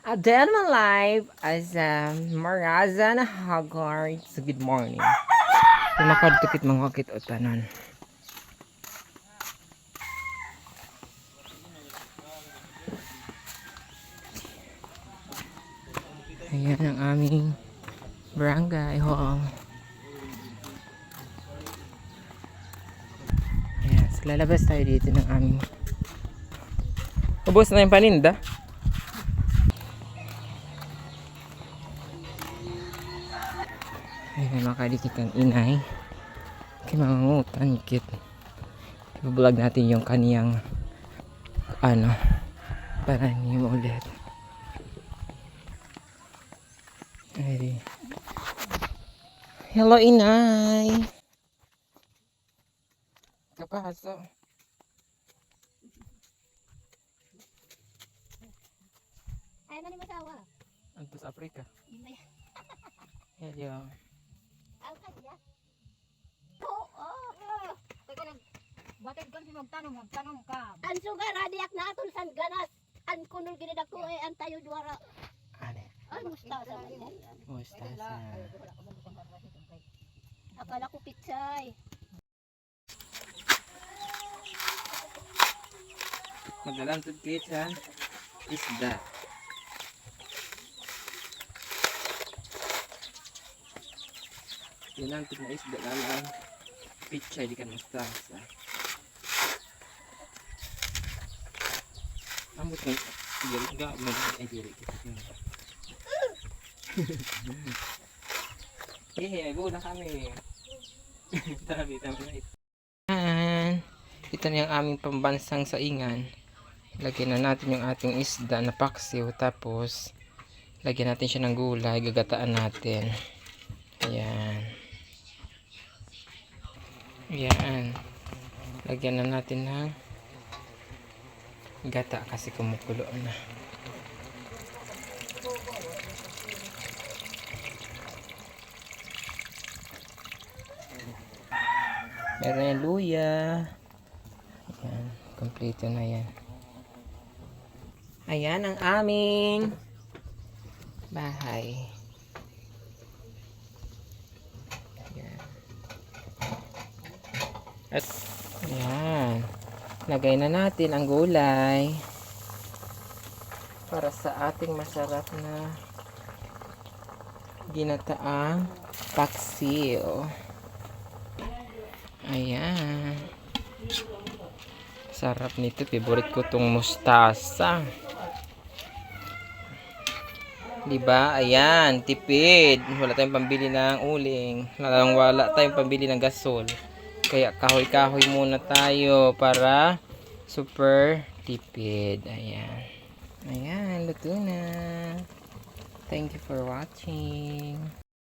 Dead and alive as Maraza na Haggard. So, good morning. Tumakad-tukit mga kakit o tanon. Ayan ang aming barangay hall. Ayan, so lalabas tayo dito ng aming ubos na yung paninda. Ayan, makadikit ang inay. Kaya mangungutan, kit. Ibablog natin yung kaniyang paranim ulit. Ay. Hello, inay. Kapaso. Ay, mani masawa. Anto sa Afrika. Hello. Alka dia. Oo. Teka lang. Bakit kan si magtanong ka? An sugar radiak na atol san ganas. An kunul gini dako an tayo duara. Ane. Ay, mustasa man yan. Mustasa. Akala ko pitsay. Maglalantod kayo sa isda. Pinantod na isda lang pichay di kan mustasa. Ambot ng diri ga mo ay diri. Eh, go na kami. Tabi tabi. Ito na yung aming pambansang saingan. Lagyan na natin yung ating isda na paksiw. Tapos, lagyan natin siya ng gulay. Gagataan natin. Ayan. Ayan. Lagyan na natin ng gata kasi kumukulo na. Meron yung luya. Ayan. Kompleto na yan. Ayan ang aming bahay. Ayan. At ayan. Lagay na natin ang gulay para sa ating masarap na ginataang paksiw. Ayan. Sarap nito. Favorite ko tong mustasa. Diba? Ayan. Tipid. Wala tayong pambili ng uling. Wala tayong pambili ng gasol. Kaya kahoy-kahoy muna tayo para super tipid. Ayan. Ayan. Luto na. Thank you for watching.